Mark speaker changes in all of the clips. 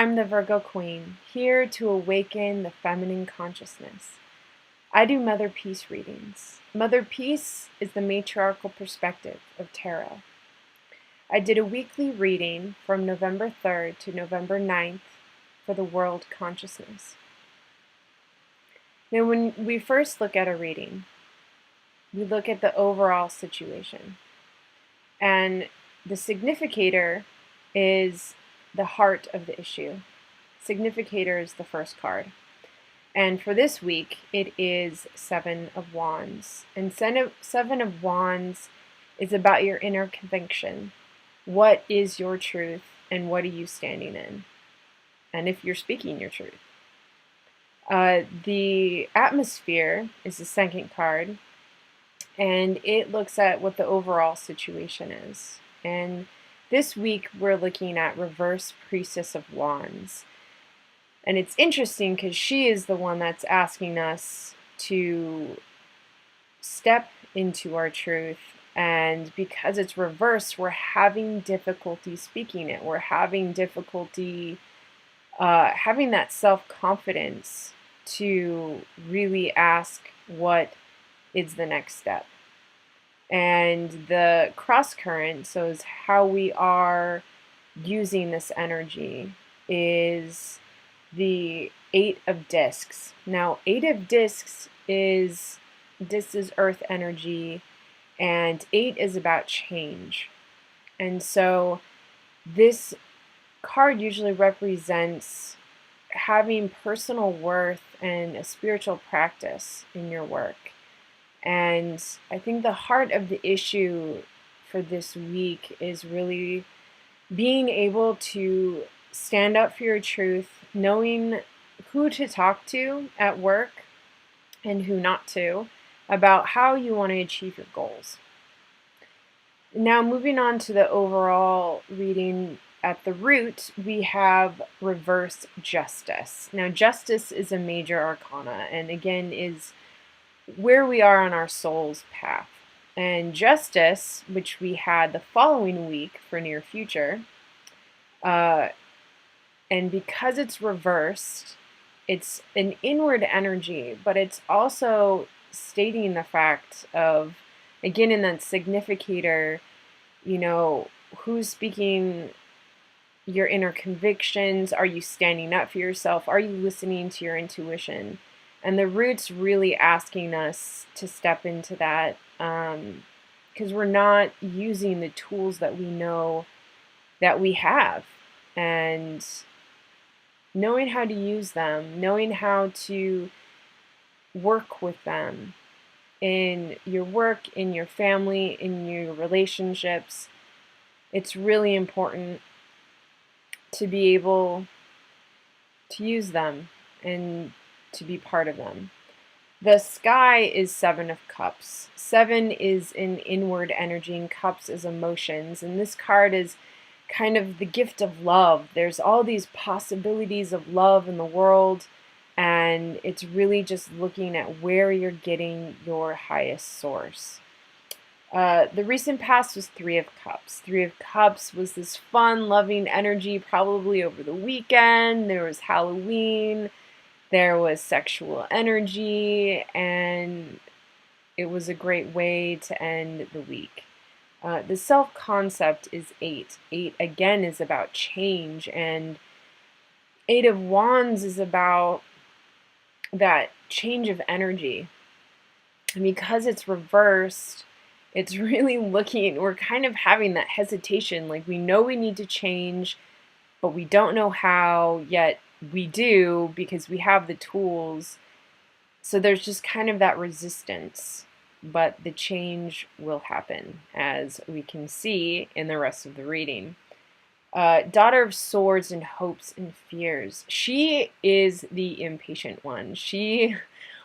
Speaker 1: I'm the Virgo Queen, here to awaken the feminine consciousness. I do Mother Peace readings. Mother Peace is the matriarchal perspective of tarot. I did a weekly reading from November 3rd to November 9th for the world consciousness. Now, when we first look at a reading, we look at the overall situation. And the significator is the heart of the issue. Significator is the first card. And for this week, it is Seven of Wands. And Seven of Wands is about your inner conviction. What is your truth and what are you standing in? And if you're speaking your truth. The atmosphere is the second card. And it looks at what the overall situation is. And this week, we're looking at Reverse Priestess of Wands. And it's interesting because she is the one that's asking us to step into our truth. And because it's reversed, we're having difficulty speaking it. We're having difficulty having that self-confidence to really ask what is the next step. And the cross current, so is how we are using this energy, is the Eight of Discs. Now, Eight of Discs is Earth energy, and 8 is about change. And so this card usually represents having personal worth and a spiritual practice in your work. And I think the heart of the issue for this week is really being able to stand up for your truth, knowing who to talk to at work and who not to, about how you want to achieve your goals. Now, moving on to the overall reading, at the root, we have Reverse Justice. Now, Justice is a major arcana, and again, is where we are on our soul's path. And Justice, which we had the following week for near future, and because it's reversed, it's an inward energy, but it's also stating the fact of, again, in that significator, who's speaking your inner convictions? Are you standing up for yourself? Are you listening to your intuition? And the root's really asking us to step into that because we're not using the tools that we know that we have. And knowing how to use them, knowing how to work with them in your work, in your family, in your relationships, it's really important to be able to use them and to be part of them. The sky is Seven of Cups. 7 is an inward energy and cups is emotions. And this card is kind of the gift of love. There's all these possibilities of love in the world, and it's really just looking at where you're getting your highest source. The recent past was Three of Cups. Three of Cups was this fun, loving energy probably over the weekend. There was Halloween. There was sexual energy, and it was a great way to end the week. The self-concept is 8. 8, again, is about change, and 8 of Wands is about that change of energy. And because it's reversed, it's really we're kind of having that hesitation, like we know we need to change, but we don't know how, yet we do because we have the tools. So there's just kind of that resistance, but the change will happen, as we can see in the rest of the reading. Daughter of Swords and Hopes and Fears. She is the impatient one. She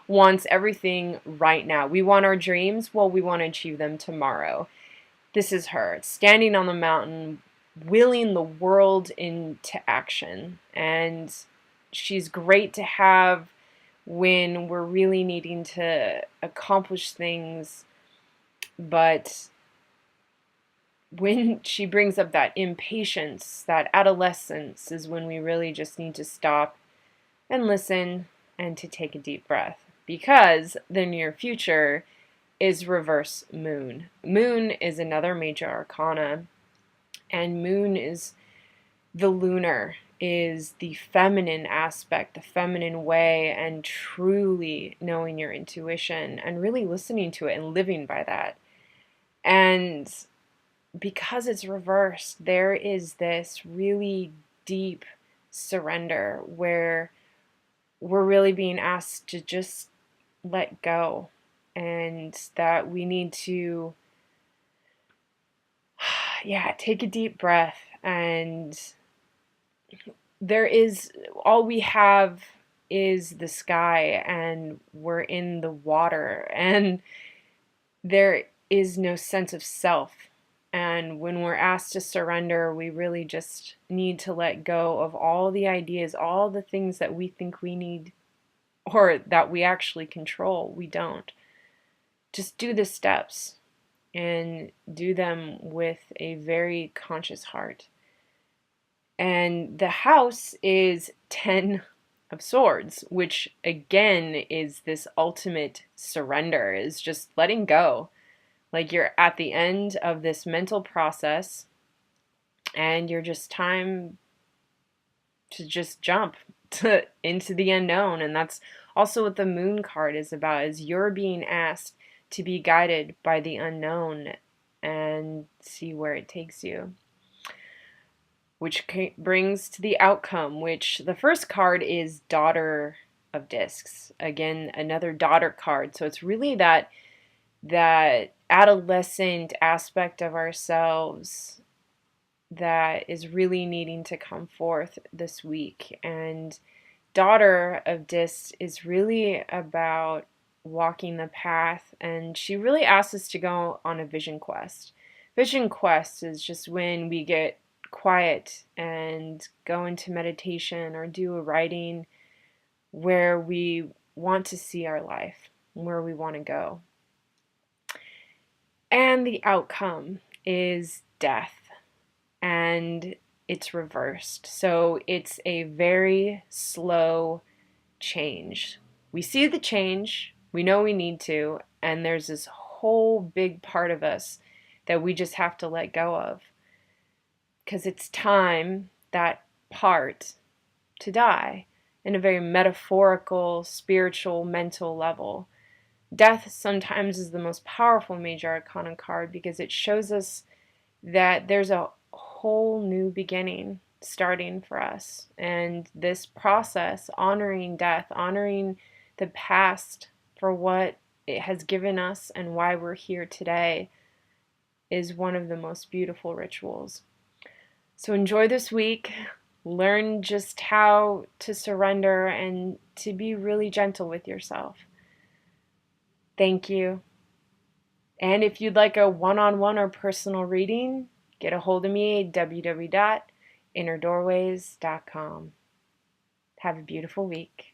Speaker 1: wants everything right now. We want our dreams. Well, we want to achieve them tomorrow. This is her, standing on the mountain, willing the world into action. And she's great to have when we're really needing to accomplish things, but when she brings up that impatience, that adolescence, is when we really just need to stop and listen and to take a deep breath, because the near future is reverse moon. Moon is another major arcana, and moon is the lunar, is the feminine aspect, the feminine way, and truly knowing your intuition and really listening to it and living by that. And because it's reversed, there is this really deep surrender where we're really being asked to just let go, and that we need to, yeah, take a deep breath. And there is, all we have is the sky, and we're in the water, and there is no sense of self. And when we're asked to surrender, we really just need to let go of all the ideas, all the things that we think we need or that we actually control. We don't. Just do the steps and do them with a very conscious heart. And the house is 10 of Swords, which again is this ultimate surrender, is just letting go. Like you're at the end of this mental process and you're just time to just jump into the unknown. And that's also what the moon card is about, is you're being asked to be guided by the unknown and see where it takes you. Which brings to the outcome, which the first card is Daughter of Discs. Again, another daughter card. So it's really that adolescent aspect of ourselves that is really needing to come forth this week. And Daughter of Discs is really about walking the path, and she really asks us to go on a vision quest. Vision quest is just when we get quiet and go into meditation or do a writing where we want to see our life, where we want to go. And the outcome is death, and it's reversed. So it's a very slow change. We see the change, we know we need to, and there's this whole big part of us that we just have to let go of. Because it's time, that part, to die in a very metaphorical, spiritual, mental level. Death sometimes is the most powerful major arcana card because it shows us that there's a whole new beginning starting for us. And this process, honoring death, honoring the past for what it has given us and why we're here today, is one of the most beautiful rituals. So enjoy this week. Learn just how to surrender and to be really gentle with yourself. Thank you. And if you'd like a one-on-one or personal reading, get a hold of me at www.innerdoorways.com. Have a beautiful week.